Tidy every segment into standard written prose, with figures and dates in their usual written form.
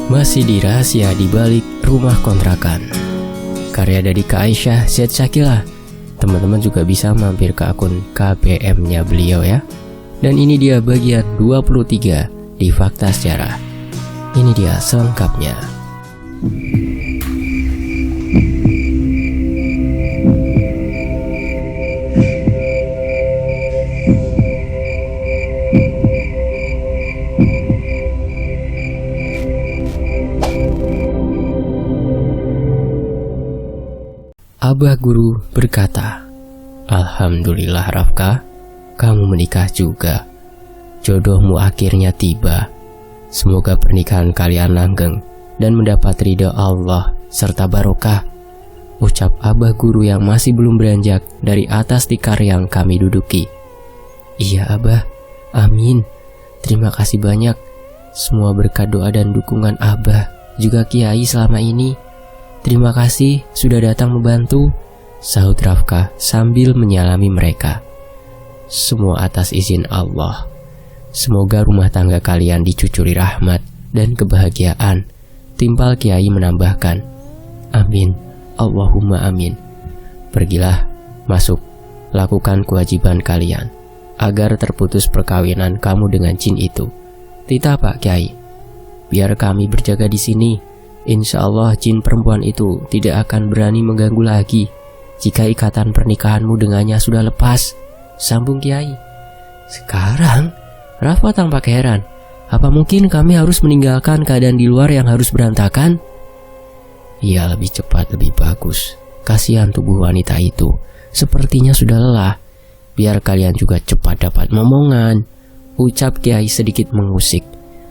Masih di rahasia di balik rumah kontrakan. Karya dari Kak Aisyah Z Shakila. Teman-teman juga bisa mampir ke akun KBM-nya beliau ya. Dan ini dia bagian 23 di Fakta Sejarah. Ini dia selengkapnya. Abah guru berkata, "Alhamdulillah Rafka, kamu menikah juga. Jodohmu akhirnya tiba. Semoga pernikahan kalian langgeng dan mendapat ridha Allah serta barokah." Ucap abah guru yang masih belum beranjak dari atas tikar yang kami duduki. "Iya abah, amin. Terima kasih banyak. Semua berkat doa dan dukungan abah, juga kiai selama ini. Terima kasih sudah datang membantu," sahut Rafka sambil menyalami mereka. "Semua atas izin Allah. Semoga rumah tangga kalian dicucuri rahmat dan kebahagiaan," timpal kiai menambahkan. "Amin, Allahumma amin. Pergilah, masuk, lakukan kewajiban kalian agar terputus perkawinan kamu dengan jin itu." "Tidak Pak Kiai, biar kami berjaga di sini. Insya Allah jin perempuan itu tidak akan berani mengganggu lagi jika ikatan pernikahanmu dengannya sudah lepas," sambung Kiai. "Sekarang?" Rafa tampak heran. "Apa mungkin kami harus meninggalkan keadaan di luar yang harus berantakan?" "Ya lebih cepat lebih bagus. Kasihan tubuh wanita itu, sepertinya sudah lelah. Biar kalian juga cepat dapat momongan," ucap Kiai sedikit mengusik.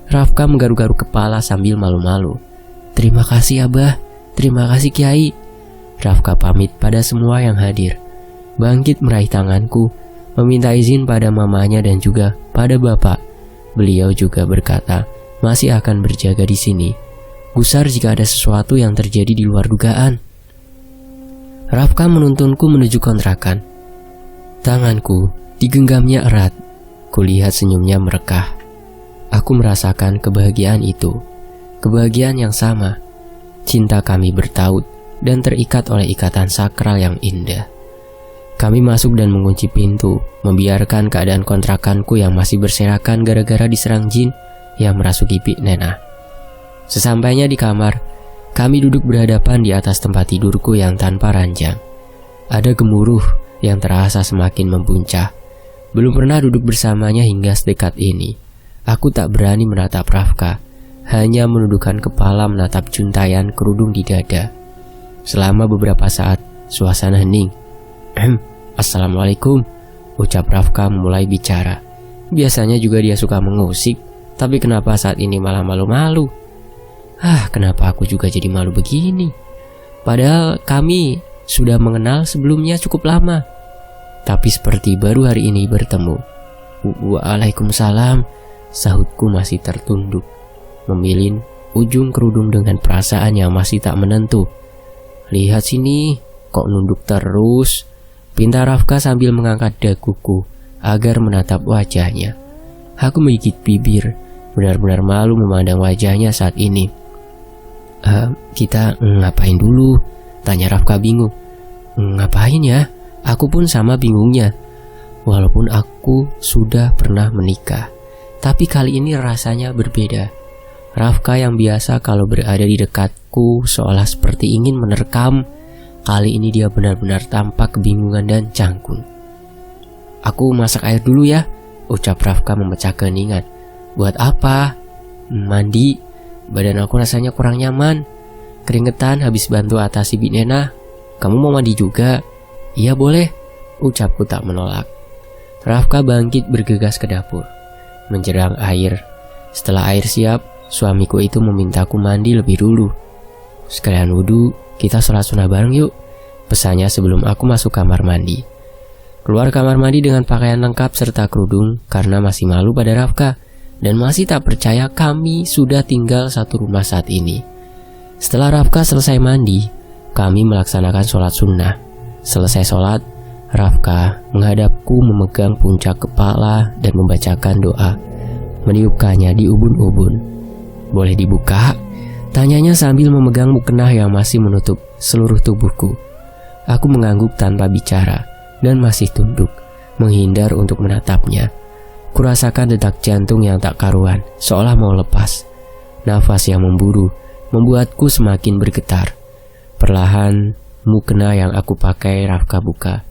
Rafka menggaru-garu kepala sambil malu-malu. "Terima kasih Abah, terima kasih Kiai." Rafka pamit pada semua yang hadir. Bangkit meraih tanganku, meminta izin pada mamanya dan juga pada bapak. Beliau juga berkata masih akan berjaga di sini, gusar jika ada sesuatu yang terjadi di luar dugaan. Rafka menuntunku menuju kontrakan. Tanganku digenggamnya erat. Kulihat senyumnya merekah. Aku merasakan kebahagiaan itu. Kebahagiaan yang sama. Cinta kami bertaut dan terikat oleh ikatan sakral yang indah. Kami masuk dan mengunci pintu, membiarkan keadaan kontrakanku yang masih berserakan gara-gara diserang jin yang merasuki Bik Nena. Sesampainya di kamar, kami duduk berhadapan di atas tempat tidurku yang tanpa ranjang. Ada gemuruh yang terasa semakin membuncah. Belum pernah duduk bersamanya hingga sedekat ini. Aku tak berani menatap Rafka, hanya menundukkan kepala menatap juntayan kerudung di dada. Selama beberapa saat, suasana hening. "Assalamualaikum," ucap Rafka memulai bicara. Biasanya juga dia suka mengusik, tapi kenapa saat ini malah malu-malu? Kenapa aku juga jadi malu begini? Padahal kami sudah mengenal sebelumnya cukup lama. Tapi seperti baru hari ini bertemu. "Waalaikumsalam," sahutku masih tertunduk, memilin ujung kerudung dengan perasaan yang masih tak menentu. "Lihat sini, kok nunduk terus?" pinta Rafka sambil mengangkat daguku agar menatap wajahnya. Aku menggigit bibir, benar-benar malu memandang wajahnya saat ini. Kita ngapain dulu?" tanya Rafka bingung. "Ngapain ya? Aku pun sama bingungnya. Walaupun aku sudah pernah menikah, tapi kali ini rasanya berbeda. Rafka yang biasa kalau berada di dekatku seolah seperti ingin menerkam, kali ini dia benar-benar tampak kebingungan dan canggung. "Aku masak air dulu ya," ucap Rafka memecah keheningan. "Buat apa?" "Mandi. Badan aku rasanya kurang nyaman. Keringetan habis bantu atasi Bik Nena. Kamu mau mandi juga?" "Iya boleh," ucapku tak menolak. Rafka bangkit bergegas ke dapur, menjerang air. Setelah air siap, suamiku itu memintaku mandi lebih dulu. "Sekalian wudhu, kita sholat sunnah bareng yuk," pesannya sebelum aku masuk kamar mandi. Keluar kamar mandi dengan pakaian lengkap serta kerudung karena masih malu pada Rafka dan masih tak percaya kami sudah tinggal satu rumah saat ini. Setelah Rafka selesai mandi, kami melaksanakan sholat sunnah. Selesai sholat, Rafka menghadapku memegang puncak kepala dan membacakan doa, meniupkannya di ubun-ubun. "Boleh dibuka?" Tanyanya sambil memegang mukena yang masih menutup seluruh tubuhku. Aku mengangguk tanpa bicara dan masih tunduk, menghindar untuk menatapnya. Kurasakan detak jantung yang tak karuan, seolah mau lepas. Nafas yang memburu membuatku semakin bergetar. Perlahan, mukena yang aku pakai Rafka buka.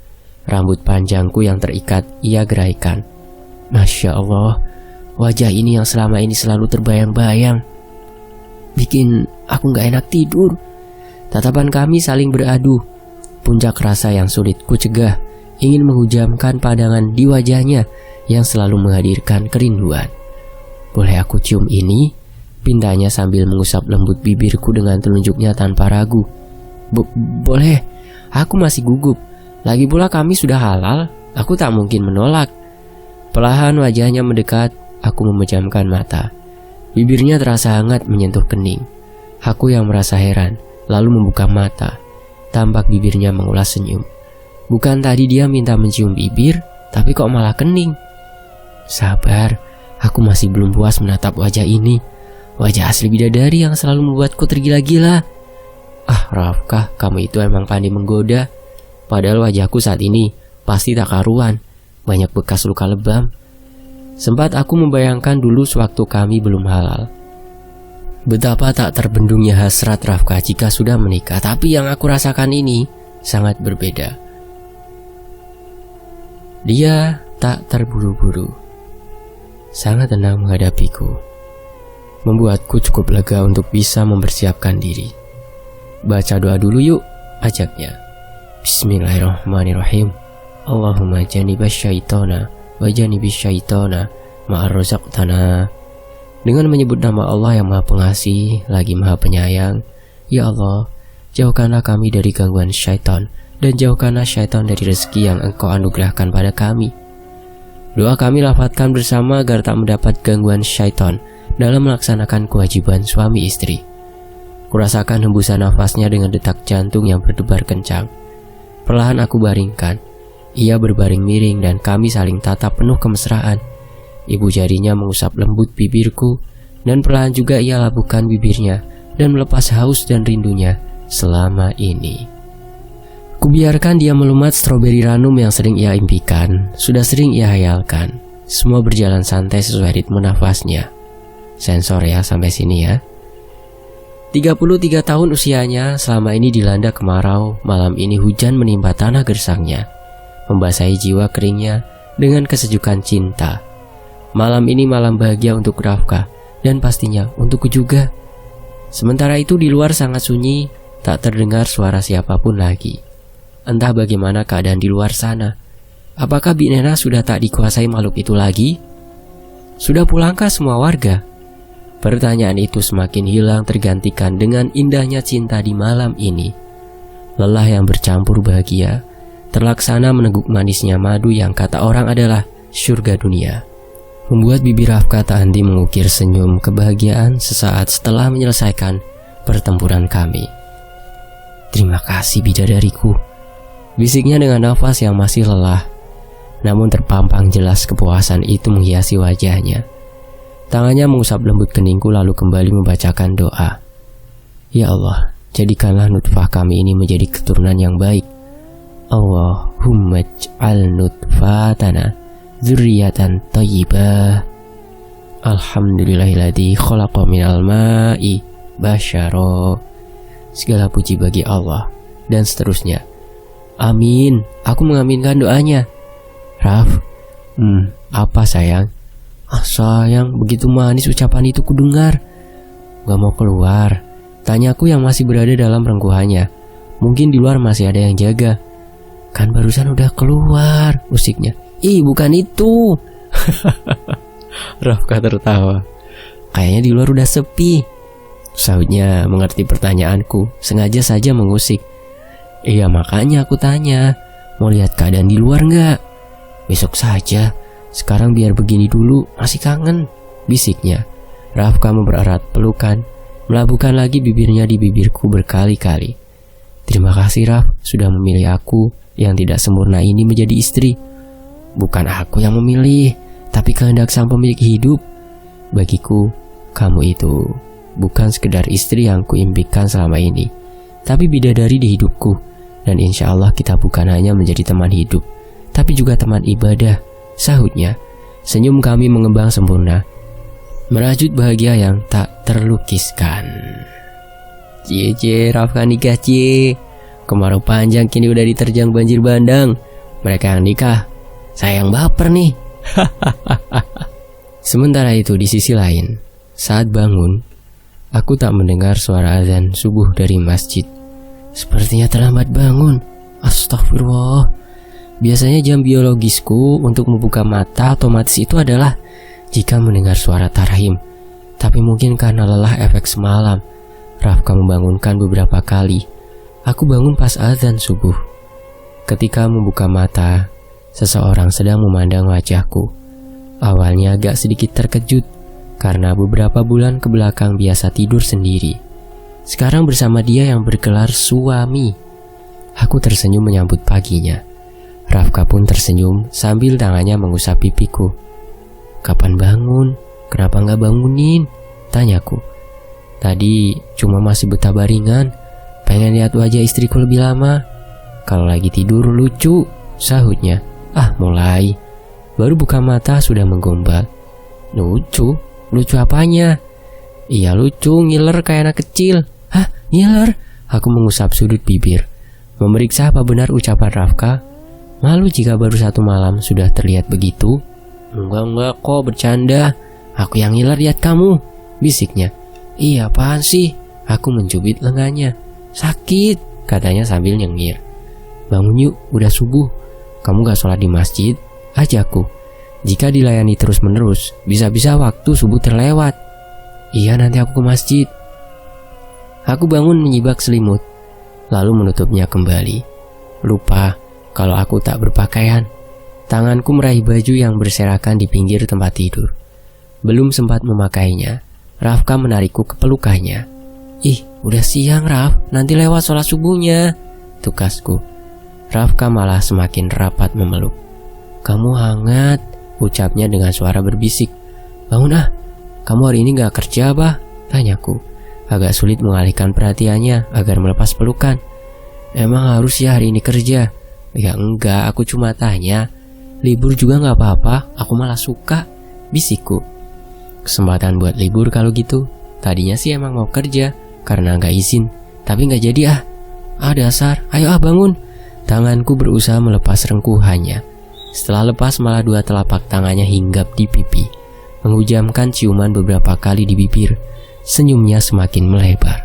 Rambut panjangku yang terikat ia geraikan. Masya Allah, wajah ini yang selama ini selalu terbayang-bayang bikin aku gak enak tidur. Tatapan kami saling beradu. Puncak rasa yang sulit ku cegah ingin menghujamkan pandangan di wajahnya yang selalu menghadirkan kerinduan. Boleh aku cium ini? Pintanya sambil mengusap lembut bibirku dengan telunjuknya tanpa ragu. Boleh, aku masih gugup. Lagi pula kami sudah halal, aku tak mungkin menolak. Perlahan wajahnya mendekat, aku memejamkan mata. Bibirnya terasa hangat menyentuh kening. Aku yang merasa heran, lalu membuka mata. Tampak bibirnya mengulas senyum. Bukan tadi dia minta mencium bibir, tapi kok malah kening. Sabar, aku masih belum puas menatap wajah ini. Wajah asli bidadari yang selalu membuatku tergila-gila. Ah Rafkah, kamu itu emang pandai menggoda. Padahal wajahku saat ini pasti tak karuan, banyak bekas luka lebam. Sempat aku membayangkan dulu sewaktu kami belum halal. Betapa tak terbendungnya hasrat Rafkah jika sudah menikah. Tapi yang aku rasakan ini sangat berbeda. Dia tak terburu-buru, sangat tenang menghadapiku, membuatku cukup lega untuk bisa mempersiapkan diri. Baca doa dulu yuk, ajaknya. Bismillahirrahmanirrahim. Allahumma janibas syaitona wa janibis syaitona ma'ar razaqtana. Dengan menyebut nama Allah yang Maha Pengasih lagi Maha Penyayang. Ya Allah, jauhkanlah kami dari gangguan syaitan, dan jauhkanlah syaitan dari rezeki yang Engkau anugerahkan pada kami. Doa kami lafadzkan bersama agar tak mendapat gangguan syaitan dalam melaksanakan kewajiban suami istri. Kurasakan hembusan nafasnya dengan detak jantung yang berdebar kencang. Perlahan aku baringkan. Ia berbaring miring dan kami saling tatap penuh kemesraan. Ibu jarinya mengusap lembut bibirku, dan perlahan juga ia labuhkan bibirnya dan melepas haus dan rindunya selama ini. Kubiarkan dia melumat stroberi ranum yang sering ia impikan, sudah sering ia hayalkan. Semua berjalan santai sesuai ritme nafasnya. Sensor ya sampai sini ya. 33 tahun usianya, selama ini dilanda kemarau. Malam ini hujan menimpa tanah gersangnya, membasahi jiwa keringnya dengan kesejukan cinta. Malam ini malam bahagia untuk Rafkah, dan pastinya untukku juga. Sementara itu di luar sangat sunyi, tak terdengar suara siapapun lagi. Entah bagaimana keadaan di luar sana. Apakah Bik Nena sudah tak dikuasai makhluk itu lagi? Sudah pulangkah semua warga? Pertanyaan itu semakin hilang tergantikan dengan indahnya cinta di malam ini. Lelah yang bercampur bahagia, terlaksana meneguk manisnya madu yang kata orang adalah surga dunia. Membuat bibir Rafkah tak henti mengukir senyum kebahagiaan sesaat setelah menyelesaikan pertempuran kami. Terima kasih bidadariku, bisiknya dengan nafas yang masih lelah. Namun terpampang jelas kepuasan itu menghiasi wajahnya. Tangannya mengusap lembut keningku lalu kembali membacakan doa. Ya Allah, jadikanlah nutfah kami ini menjadi keturunan yang baik. Allahumma ij'al nutfatana dzurriyyatan thayyibah. Alhamdulillahilladzi khalaqa minal ma'i basyara. Segala puji bagi Allah, dan seterusnya. Amin. Aku mengaminkan doanya. Raf, apa sayang? Ah sayang, begitu manis ucapan itu kudengar. Gak mau keluar, tanyaku yang masih berada dalam rengkuhannya. Mungkin di luar masih ada yang jaga. Kan barusan udah keluar, usiknya. Ih bukan itu. Rafkah tertawa. Kayaknya di luar udah sepi, sahutnya mengerti pertanyaanku, sengaja saja mengusik. Iya makanya aku tanya, mau lihat keadaan di luar gak? Besok saja, sekarang biar begini dulu, masih kangen, bisiknya. Rafkah mempererat pelukan, melabuhkan lagi bibirnya di bibirku berkali-kali. Terima kasih Raf, sudah memilih aku yang tidak sempurna ini menjadi istri. Bukan aku yang memilih, tapi kehendak sang pemilik hidup. Bagiku, kamu itu bukan sekedar istri yang kuimpikan selama ini, tapi bidadari di hidupku. Dan insya Allah kita bukan hanya menjadi teman hidup, tapi juga teman ibadah, sahutnya. Senyum kami mengembang sempurna, merajut bahagia yang tak terlukiskan. Cie, Rafka nikah cie. Kemarau panjang kini udah diterjang banjir bandang. Mereka yang nikah, saya yang baper nih. Sementara itu di sisi lain, saat bangun, aku tak mendengar suara azan subuh dari masjid. Sepertinya terlambat bangun. Astagfirullah. Biasanya jam biologisku untuk membuka mata otomatis itu adalah jika mendengar suara tarhim. Tapi mungkin karena lelah efek semalam, Rafka membangunkan beberapa kali. Aku bangun pas azan subuh. Ketika membuka mata, seseorang sedang memandang wajahku. Awalnya agak sedikit terkejut karena beberapa bulan kebelakang biasa tidur sendiri. Sekarang bersama dia yang bergelar suami. Aku tersenyum menyambut paginya. Rafka pun tersenyum sambil tangannya mengusap pipiku. Kapan bangun? Kenapa nggak bangunin? Tanyaku. Tadi cuma masih betah baringan. Pengen lihat wajah istriku lebih lama. Kalau lagi tidur lucu, sahutnya. Mulai. Baru buka mata sudah menggombal. Lucu? Lucu apanya? Iya lucu, ngiler kayak anak kecil. Hah? Ngiler? Aku mengusap sudut bibir, memeriksa apa benar ucapan Rafka. Malu jika baru satu malam sudah terlihat begitu. Enggak kok, bercanda. Aku yang ngiler lihat kamu, bisiknya. Iya apaan sih? Aku mencubit lengannya. Sakit, katanya sambil nyengir. Bangun yuk, udah subuh. Kamu gak sholat di masjid? Ajakku. Jika dilayani terus-menerus, bisa-bisa waktu subuh terlewat. Iya nanti aku ke masjid. Aku bangun menyibak selimut, lalu menutupnya kembali. Lupa kalau aku tak berpakaian. Tanganku meraih baju yang berserakan di pinggir tempat tidur. Belum sempat memakainya, Rafka menarikku ke pelukannya. Ih, udah siang Raf, nanti lewat sholat subuhnya, tukasku. Rafka malah semakin rapat memeluk. Kamu hangat, ucapnya dengan suara berbisik. Bangun kamu hari ini gak kerja apa? Tanyaku. Agak sulit mengalihkan perhatiannya agar melepas pelukan. Emang harus ya hari ini kerja? Ya enggak, aku cuma tanya. Libur juga gak apa-apa, aku malah suka, bisikku. Kesempatan buat libur kalau gitu. Tadinya sih emang mau kerja karena gak izin, tapi gak jadi dasar, ayo bangun. Tanganku berusaha melepas rengkuhannya. Setelah lepas malah dua telapak tangannya hinggap di pipi, menghujamkan ciuman beberapa kali di bibir. Senyumnya semakin melebar.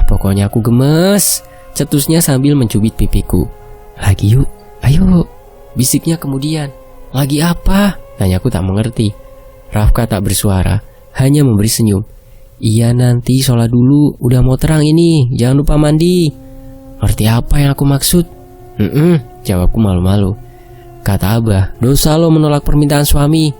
Pokoknya aku gemes, cetusnya sambil mencubit pipiku. Lagi yuk, ayo, bisiknya kemudian. Lagi apa? Tanyaku tak mengerti. Rafka tak bersuara, hanya memberi senyum. Iya nanti sholat dulu, udah mau terang ini, jangan lupa mandi. Ngerti apa yang aku maksud? Jawabku malu-malu. Kata Abah, dosa lo menolak permintaan suami.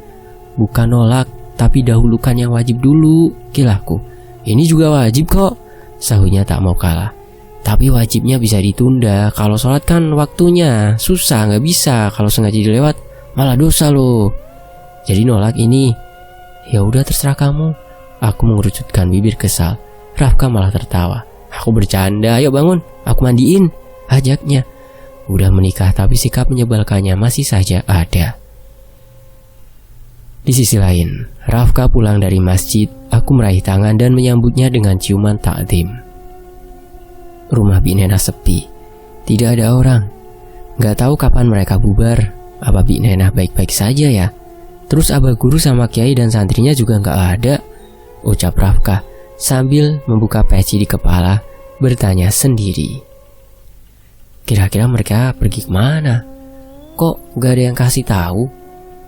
Bukan nolak, tapi dahulukan yang wajib dulu, kilahku. Ini juga wajib kok, sahutnya tak mau kalah. Tapi wajibnya bisa ditunda. Kalau sholat kan waktunya susah, gak bisa. Kalau sengaja dilewat malah dosa lo. Jadi nolak ini. Ya udah terserah kamu. Aku mengerucutkan bibir kesal. Rafka malah tertawa. Aku bercanda, ayo bangun, aku mandiin, ajaknya. Udah menikah tapi sikap menyebalkannya masih saja ada. Di sisi lain, Rafka pulang dari masjid. Aku meraih tangan dan menyambutnya dengan ciuman takdim. Rumah Bi Nena sepi, tidak ada orang. Gak tahu kapan mereka bubar. Apa Bi Nena baik-baik saja ya? Terus abah guru sama kiai dan santrinya juga gak ada, ucap Rafka sambil membuka peci di kepala, bertanya sendiri. Kira-kira mereka pergi kemana? Kok gak ada yang kasih tahu?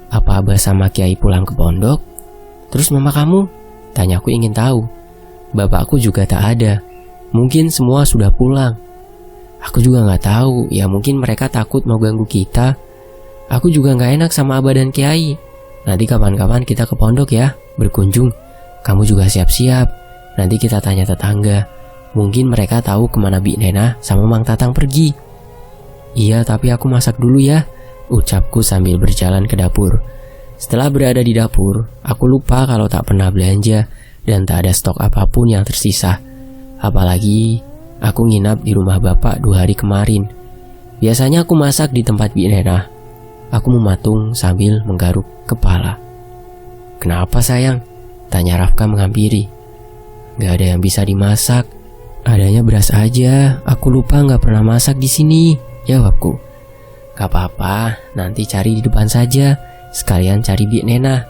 Apa abah sama kiai pulang ke pondok? Terus mama kamu? Tanyaku ingin tahu. Bapakku juga tak ada. Mungkin semua sudah pulang. Aku juga gak tahu. Ya mungkin mereka takut mau ganggu kita. Aku juga gak enak sama abah dan kiai. Nanti kapan-kapan kita ke pondok ya, berkunjung. Kamu juga siap-siap. Nanti kita tanya tetangga. Mungkin mereka tahu kemana Bi Nena sama Mang Tatang pergi. Iya tapi aku masak dulu ya, ucapku sambil berjalan ke dapur. Setelah berada di dapur, aku lupa kalau tak pernah belanja dan tak ada stok apapun yang tersisa. Apalagi aku nginap di rumah bapak 2 hari kemarin. Biasanya aku masak di tempat Bi Nenah. Aku mematung sambil menggaruk kepala. "Kenapa sayang?" tanya Rafka menghampiri. "Gak ada yang bisa dimasak. Adanya beras aja. Aku lupa gak pernah masak di sini," jawabku. "Gak apa-apa, nanti cari di depan saja. Sekalian cari Bi Nenah.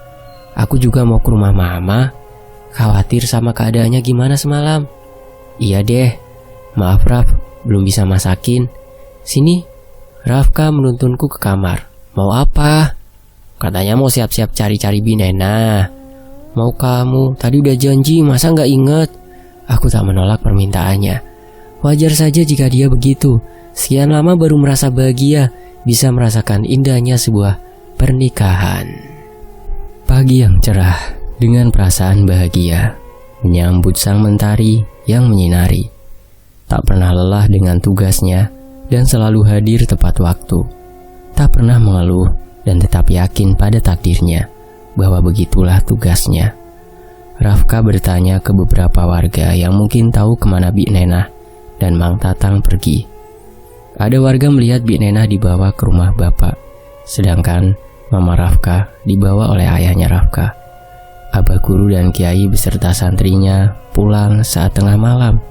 Aku juga mau ke rumah mama. Khawatir sama keadaannya gimana semalam." "Iya deh. Maaf Raf, belum bisa masakin. Sini." Rafka menuntunku ke kamar. "Mau apa?" "Katanya mau siap-siap cari-cari Bi Nenah." "Mau kamu, tadi udah janji, masa gak inget?" Aku tak menolak permintaannya. Wajar saja jika dia begitu. Sekian lama baru merasa bahagia, bisa merasakan indahnya sebuah pernikahan. Pagi yang cerah dengan perasaan bahagia menyambut sang mentari yang menyinari. Tak pernah lelah dengan tugasnya dan selalu hadir tepat waktu. Tak pernah mengeluh dan tetap yakin pada takdirnya bahwa begitulah tugasnya. Rafka bertanya ke beberapa warga yang mungkin tahu kemana Bi Nenah dan Mang Tatang pergi. Ada warga melihat Bi Nenah dibawa ke rumah bapak, sedangkan Mama Rafka dibawa oleh ayahnya Rafka. Abah guru dan kiai beserta santrinya pulang saat tengah malam.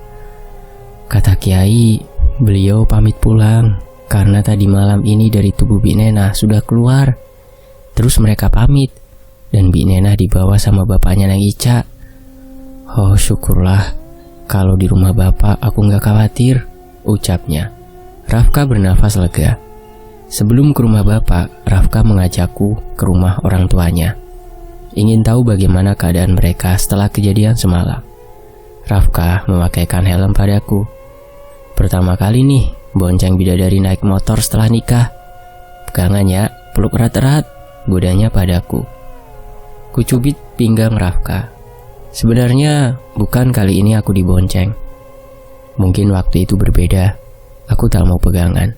Kata kiai, beliau pamit pulang karena tadi malam ini dari tubuh Bi Nenah sudah keluar. Terus mereka pamit dan Bi Nenah dibawa sama bapaknya Neng Ica. "Oh syukurlah, kalau di rumah bapak aku gak khawatir," ucapnya. Rafka bernafas lega. Sebelum ke rumah bapak, Rafka mengajakku ke rumah orang tuanya. Ingin tahu bagaimana keadaan mereka setelah kejadian semalam. Rafka memakaikan helm padaku. "Pertama kali nih bonceng bidadari naik motor setelah nikah. Pegangan ya, peluk erat-erat," godanya padaku. Kucubit pinggang Rafka. Sebenarnya bukan kali ini aku dibonceng. Mungkin waktu itu berbeda. Aku tak mau pegangan.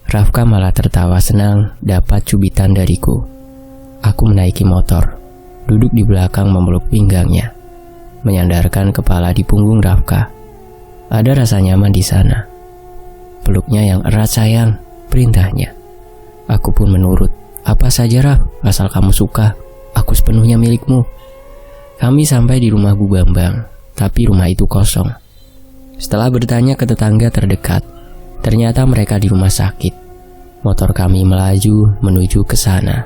Rafka malah tertawa senang dapat cubitan dariku. Aku menaiki motor, duduk di belakang memeluk pinggangnya, menyandarkan kepala di punggung Rafka. Ada rasa nyaman di sana. "Peluknya yang erat sayang," perintahnya. Aku pun menurut. "Apa saja Raf, asal kamu suka. Aku sepenuhnya milikmu." Kami sampai di rumah Bu Bambang, tapi rumah itu kosong. Setelah bertanya ke tetangga terdekat, ternyata mereka di rumah sakit. Motor kami melaju menuju ke sana.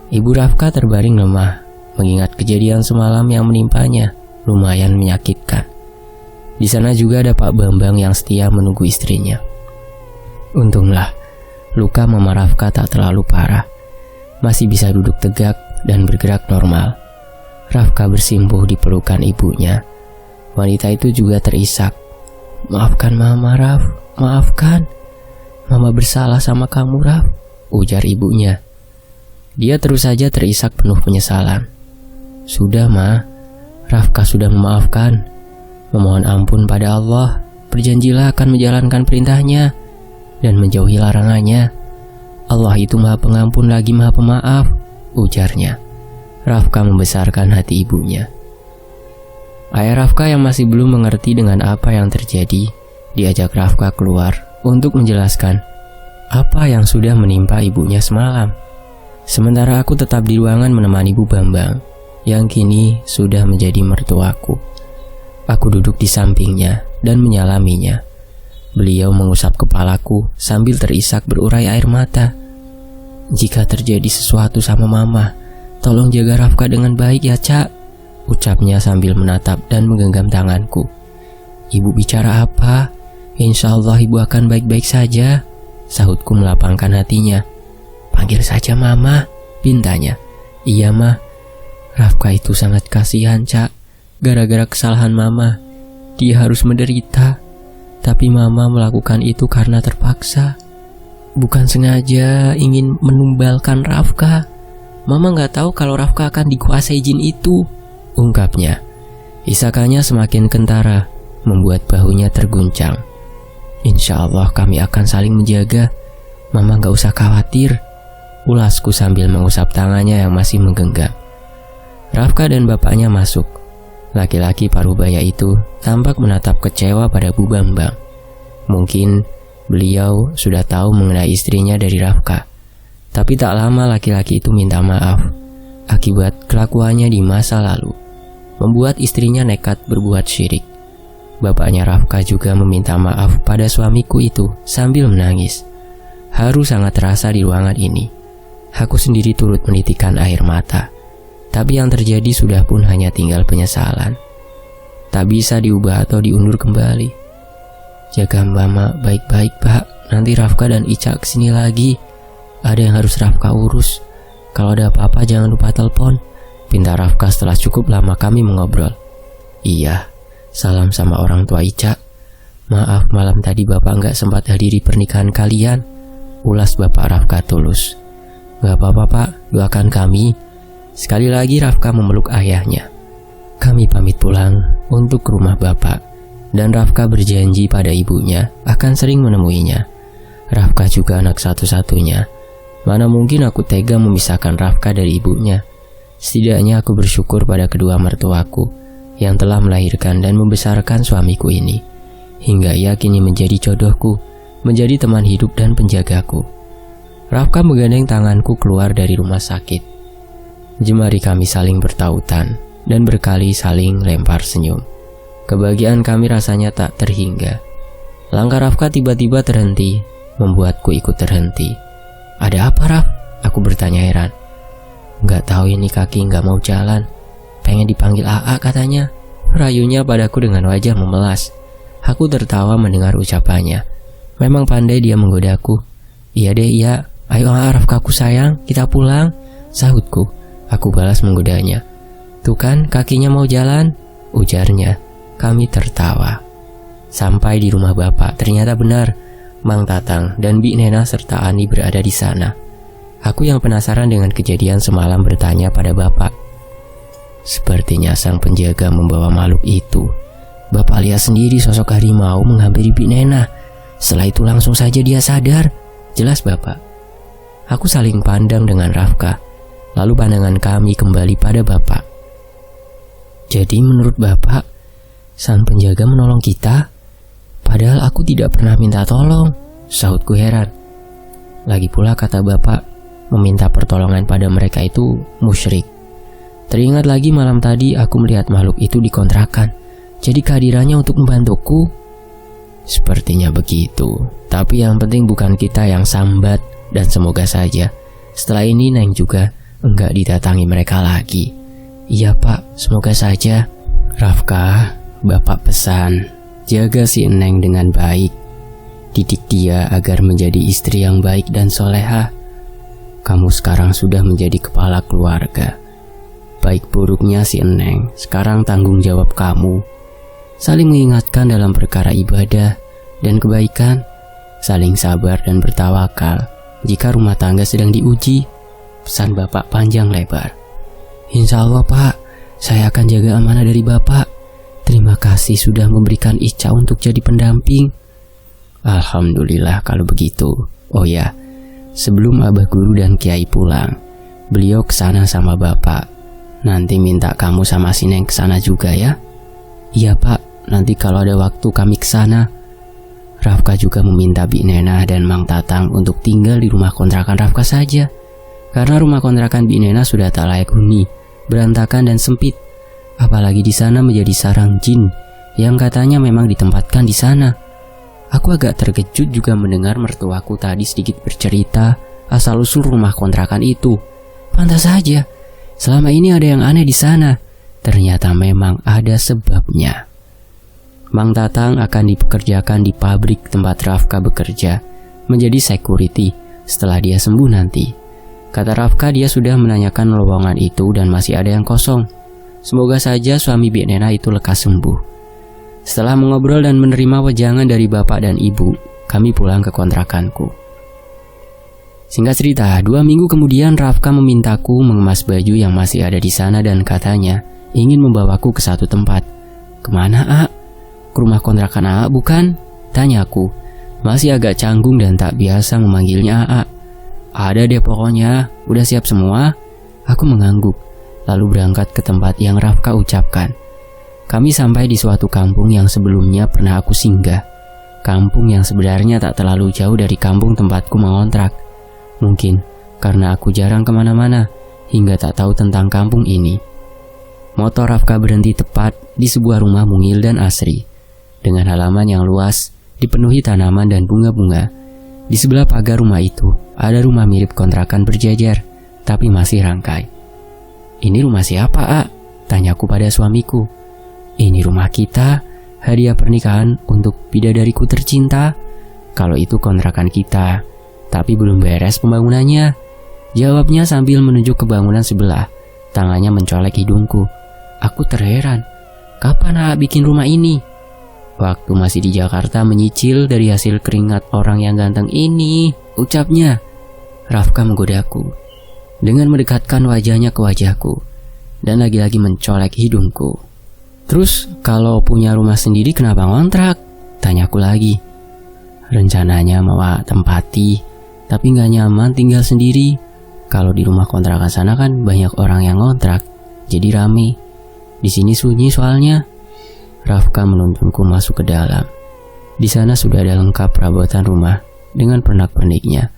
Ibu Rafka terbaring lemah, mengingat kejadian semalam yang menimpanya lumayan menyakitkan. Di sana juga ada Pak Bambang yang setia menunggu istrinya. Untunglah, luka Mama Rafka tak terlalu parah. Masih bisa duduk tegak dan bergerak normal. Rafka bersimpuh di pelukan ibunya. Wanita itu juga terisak. "Maafkan Mama Raf, maafkan. Mama bersalah sama kamu Raf," ujar ibunya. Dia terus saja terisak penuh penyesalan. "Sudah Ma, Rafka sudah memaafkan. Memohon ampun pada Allah, berjanjilah akan menjalankan perintahnya dan menjauhi larangannya. Allah itu Maha Pengampun lagi Maha Pemaaf," ujarnya. Rafka membesarkan hati ibunya. Ayah Rafka yang masih belum mengerti dengan apa yang terjadi, diajak Rafka keluar untuk menjelaskan apa yang sudah menimpa ibunya semalam. Sementara aku tetap di ruangan menemani Bu Bambang, yang kini sudah menjadi mertuaku. Aku duduk di sampingnya dan menyalaminya. Beliau mengusap kepalaku sambil terisak berurai air mata. "Jika terjadi sesuatu sama Mama, tolong jaga Rafka dengan baik ya Cak," ucapnya sambil menatap dan menggenggam tanganku. "Ibu bicara apa? Insya Allah ibu akan baik-baik saja," sahutku melapangkan hatinya. "Panggil saja Mama," pintanya. "Iya Ma, Rafka itu sangat kasihan Cak. Gara-gara kesalahan Mama, dia harus menderita. Tapi Mama melakukan itu karena terpaksa. Bukan sengaja ingin menumbalkan Rafka. Mama gak tahu kalau Rafka akan dikuasai jin itu," ungkapnya. Isakannya semakin kentara, membuat bahunya terguncang. "Insya Allah kami akan saling menjaga. Mama gak usah khawatir," ulasku sambil mengusap tangannya yang masih menggenggam. Rafka dan bapaknya masuk. Laki-laki parubaya itu tampak menatap kecewa pada Bu Bambang. Mungkin beliau sudah tahu mengenai istrinya dari Rafka. Tapi tak lama laki-laki itu minta maaf akibat kelakuannya di masa lalu, membuat istrinya nekat berbuat syirik. Bapaknya Rafka juga meminta maaf pada suamiku itu sambil menangis. Haru sangat terasa di ruangan ini. Aku sendiri turut menitikkan air mata. Tapi yang terjadi sudah pun hanya tinggal penyesalan. Tak bisa diubah atau diundur kembali. Jaga Mama baik-baik, Pak. Nanti Rafka dan Ica kesini lagi. Ada yang harus Rafka urus. Kalau ada apa-apa jangan lupa telepon, pinta Rafka setelah cukup lama kami mengobrol. Iya, salam sama orang tua Ica. Maaf malam tadi Bapak nggak sempat hadiri pernikahan kalian, ulas Bapak Rafka tulus. Gak apa-apa Pak, doakan kami. Sekali lagi Rafka memeluk ayahnya. Kami pamit pulang untuk ke rumah Bapak, dan Rafka berjanji pada ibunya akan sering menemuinya. Rafka juga anak satu-satunya. Mana mungkin aku tega memisahkan Rafka dari ibunya. Setidaknya aku bersyukur pada kedua mertuaku yang telah melahirkan dan membesarkan suamiku ini, hingga ia kini menjadi jodohku, menjadi teman hidup dan penjagaku. Rafka menggandeng tanganku keluar dari rumah sakit. Jemari kami saling bertautan dan berkali saling lempar senyum. Kebahagiaan kami rasanya tak terhingga. Langkah Rafka tiba-tiba terhenti, membuatku ikut terhenti. Ada apa Raf? Aku bertanya heran. Gak tahu ini kaki gak mau jalan. Pengen dipanggil AA katanya. Rayunya padaku dengan wajah memelas. Aku tertawa mendengar ucapannya. Memang pandai dia menggodaku. Iya deh iya. Ayo AA Rafkaku sayang, kita pulang, sahutku. Aku balas menggodanya. Tuh kan kakinya mau jalan, ujarnya. Kami tertawa. Sampai di rumah Bapak, ternyata benar Mang Tatang dan Bi Nena serta Ani berada di sana. Aku yang penasaran dengan kejadian semalam bertanya pada Bapak. Sepertinya sang penjaga membawa makhluk itu. Bapak lihat sendiri sosok harimau menghampiri Bi Nena. Setelah itu langsung saja dia sadar. Jelas Bapak. Aku saling pandang dengan Rafka. Lalu pandangan kami kembali pada Bapak. Jadi menurut Bapak, sang penjaga menolong kita? Padahal aku tidak pernah minta tolong, sahutku heran. Lagi pula kata Bapak, meminta pertolongan pada mereka itu musyrik. Teringat lagi malam tadi aku melihat makhluk itu di kontrakan. Jadi kehadirannya untuk membantuku? Sepertinya begitu. Tapi yang penting bukan kita yang sambat, dan semoga saja setelah ini Neng juga enggak didatangi mereka lagi. Iya Pak, semoga saja. Rafka, Bapak pesan, jaga si Neng dengan baik. Didik dia agar menjadi istri yang baik dan soleha. Kamu sekarang sudah menjadi kepala keluarga. Baik buruknya si Neng, sekarang tanggung jawab kamu. Saling mengingatkan dalam perkara ibadah dan kebaikan. Saling sabar dan bertawakal jika rumah tangga sedang diuji. Pesan Bapak panjang lebar. Insya Allah Pak, saya akan jaga amanah dari Bapak. Terima kasih sudah memberikan Ica untuk jadi pendamping. Alhamdulillah kalau begitu. Oh ya, sebelum Abah Guru dan Kiai pulang, beliau kesana sama Bapak. Nanti minta kamu sama si Neng kesana juga ya. Iya Pak, nanti kalau ada waktu kami kesana. Rafka juga meminta Bi Nena dan Mang Tatang untuk tinggal di rumah kontrakan Rafka saja. Karena rumah kontrakan Bi Nena sudah tak layak huni, berantakan dan sempit. Apalagi di sana menjadi sarang jin yang katanya memang ditempatkan di sana. Aku agak terkejut juga mendengar mertuaku tadi sedikit bercerita asal-usul rumah kontrakan itu. Pantas saja, selama ini ada yang aneh di sana. Ternyata memang ada sebabnya. Mang Tatang akan dipekerjakan di pabrik tempat Rafka bekerja, menjadi security setelah dia sembuh nanti. Kata Rafka dia sudah menanyakan lowongan itu dan masih ada yang kosong. Semoga saja suami Bi Nena itu lekas sembuh. Setelah mengobrol dan menerima wejangan dari bapak dan ibu, kami pulang ke kontrakanku. Singkat cerita, 2 minggu kemudian Rafka memintaku mengemas baju yang masih ada di sana dan katanya ingin membawaku ke satu tempat. Kemana A? Ke rumah kontrakan AA bukan? Tanyaku. Masih agak canggung dan tak biasa memanggilnya AA. Ada deh pokoknya, udah siap semua? Aku mengangguk, lalu berangkat ke tempat yang Rafka ucapkan. Kami sampai di suatu kampung yang sebelumnya pernah aku singgah. Kampung yang sebenarnya tak terlalu jauh dari kampung tempatku mengontrak. Mungkin karena aku jarang kemana-mana hingga tak tahu tentang kampung ini. Motor Rafka berhenti tepat di sebuah rumah mungil dan asri, dengan halaman yang luas, dipenuhi tanaman dan bunga-bunga. Di sebelah pagar rumah itu, ada rumah mirip kontrakan berjajar, tapi masih rangkai. "Ini rumah siapa, A?" tanyaku pada suamiku. "Ini rumah kita, hadiah pernikahan untuk bidadariku tercinta." "Kalau itu kontrakan kita, tapi belum beres pembangunannya," jawabnya sambil menunjuk ke bangunan sebelah. Tangannya mencolek hidungku. Aku terheran. "Kapan A bikin rumah ini?" "Waktu masih di Jakarta menyicil dari hasil keringat orang yang ganteng ini," ucapnya. Rafka menggodaku dengan mendekatkan wajahnya ke wajahku dan lagi-lagi mencolek hidungku. "Terus kalau punya rumah sendiri kenapa ngontrak?" tanyaku lagi. "Rencananya mau tempati, tapi gak nyaman tinggal sendiri. Kalau di rumah kontrakan sana kan banyak orang yang ngontrak, jadi rame. Di sini sunyi soalnya." Rafka menuntunku masuk ke dalam. Di sana sudah ada lengkap perabotan rumah dengan pernak-perniknya.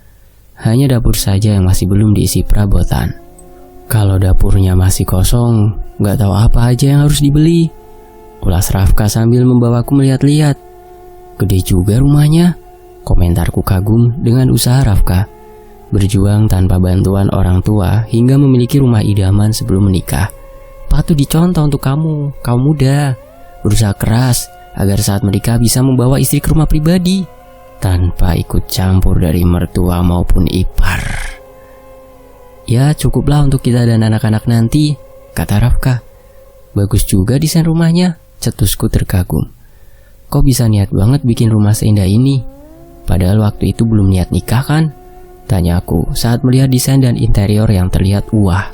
Hanya dapur saja yang masih belum diisi perabotan. "Kalau dapurnya masih kosong, gak tahu apa aja yang harus dibeli," ulas Rafka sambil membawaku melihat-lihat. "Gede juga rumahnya," komentarku kagum dengan usaha Rafka. Berjuang tanpa bantuan orang tua hingga memiliki rumah idaman sebelum menikah. Patut dicontoh untuk kaum muda. Berusaha keras agar saat menikah bisa membawa istri ke rumah pribadi tanpa ikut campur dari mertua maupun ipar. "Ya cukuplah untuk kita dan anak-anak nanti," kata Rafka. "Bagus juga desain rumahnya," cetusku terkagum. "Kok bisa niat banget bikin rumah seindah ini? Padahal waktu itu belum niat nikah kan?" tanyaku saat melihat desain dan interior yang terlihat wah.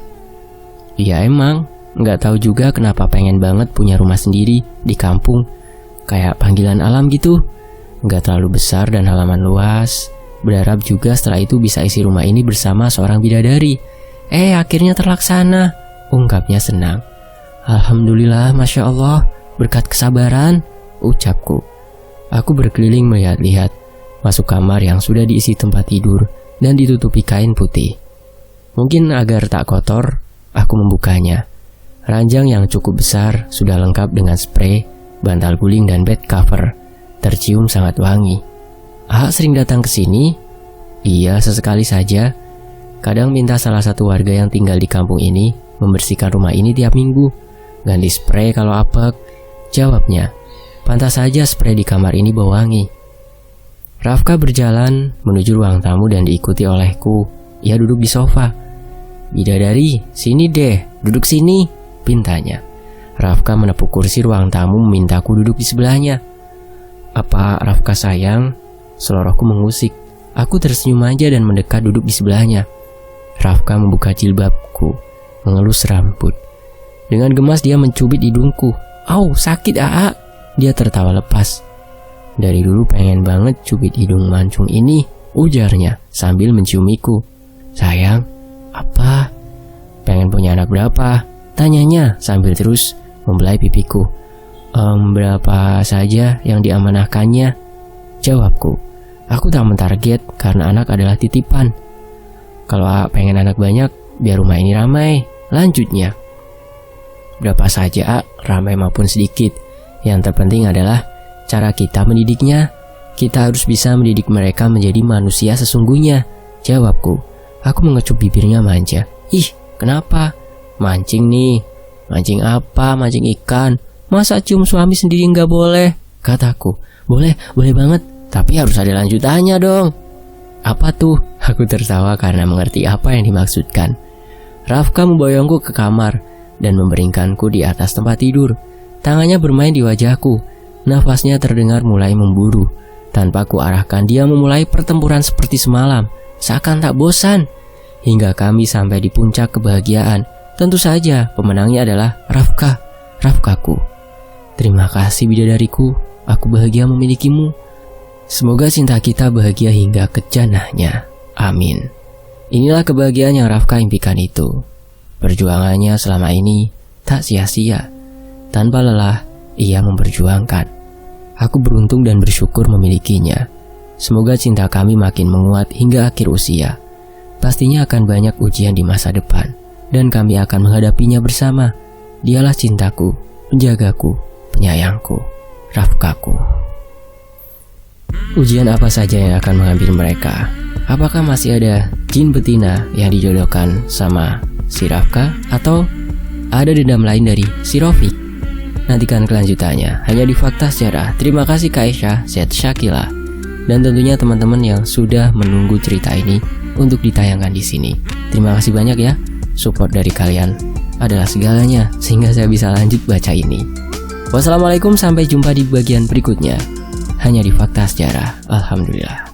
"Ya emang, nggak tahu juga kenapa pengen banget punya rumah sendiri di kampung. Kayak panggilan alam gitu. Nggak terlalu besar dan halaman luas. Berharap juga setelah itu bisa isi rumah ini bersama seorang bidadari. Akhirnya terlaksana," ungkapnya senang. "Alhamdulillah, Masya Allah, berkat kesabaran," ucapku. Aku berkeliling melihat-lihat, masuk kamar yang sudah diisi tempat tidur dan ditutupi kain putih. Mungkin agar tak kotor, aku membukanya. Ranjang yang cukup besar sudah lengkap dengan spray, bantal guling dan bed cover. Tercium sangat wangi. "Ah, sering datang ke sini?" "Iya, sesekali saja. Kadang minta salah satu warga yang tinggal di kampung ini membersihkan rumah ini tiap minggu. Ganti spray kalau apek," jawabnya. Pantas saja spray di kamar ini bau wangi. Rafka berjalan menuju ruang tamu dan diikuti olehku. Ia duduk di sofa. "Bidadari, sini deh, duduk sini," pintanya. Rafka menepuk kursi ruang tamu memintaku duduk di sebelahnya. "Apa Rafka sayang?" Selorohku mengusik. Aku tersenyum aja dan mendekat duduk di sebelahnya. Rafka membuka jilbabku, mengelus rambut. Dengan gemas dia mencubit hidungku. "Au, sakit Aa." Dia tertawa lepas. "Dari dulu pengen banget cubit hidung mancung ini," ujarnya sambil menciumiku. "Sayang, apa? Pengen punya anak berapa?" tanyanya sambil terus membelai pipiku. Berapa saja yang diamanahkannya," jawabku. Aku tak mentarget karena anak adalah titipan. "Kalau pengen anak banyak, biar rumah ini ramai," lanjutnya. "Berapa saja, ramai maupun sedikit. Yang terpenting adalah cara kita mendidiknya. Kita harus bisa mendidik mereka menjadi manusia sesungguhnya," jawabku. Aku mengecup bibirnya manja. "Ih, kenapa? Mancing nih." "Mancing apa? Mancing ikan. Masa cium suami sendiri nggak boleh?" kataku. Boleh banget. Tapi harus ada lanjutannya dong." "Apa tuh?" Aku tertawa karena mengerti apa yang dimaksudkan. Rafka memboyongku ke kamar dan memberingkanku di atas tempat tidur. Tangannya bermain di wajahku. Nafasnya terdengar mulai memburu. Tanpa ku arahkan, dia memulai pertempuran seperti semalam, seakan tak bosan. Hingga kami sampai di puncak kebahagiaan. Tentu saja pemenangnya adalah Rafkaku. "Terima kasih bidadariku, aku bahagia memilikimu. Semoga cinta kita bahagia hingga ke jannahnya. Amin." Inilah kebahagiaan yang Rafka impikan itu. Perjuangannya selama ini tak sia-sia. Tanpa lelah, ia memperjuangkan. Aku beruntung dan bersyukur memilikinya. Semoga cinta kami makin menguat hingga akhir usia. Pastinya akan banyak ujian di masa depan, dan kami akan menghadapinya bersama. Dialah cintaku, penjagaku, penyayangku, Rafkaku. Ujian apa saja yang akan mengambil mereka? Apakah masih ada jin betina yang dijodohkan sama si Rafka, atau ada dendam lain dari si Rofik? Nantikan kelanjutannya hanya di Fakta Sejarah. Terima kasih Kak Esha, Zed Shakila, dan tentunya teman-teman yang sudah menunggu cerita ini untuk ditayangkan di sini. Terima kasih banyak ya. Support dari kalian adalah segalanya sehingga saya bisa lanjut baca ini. Wassalamualaikum, sampai jumpa di bagian berikutnya hanya di Fakta Sejarah. Alhamdulillah.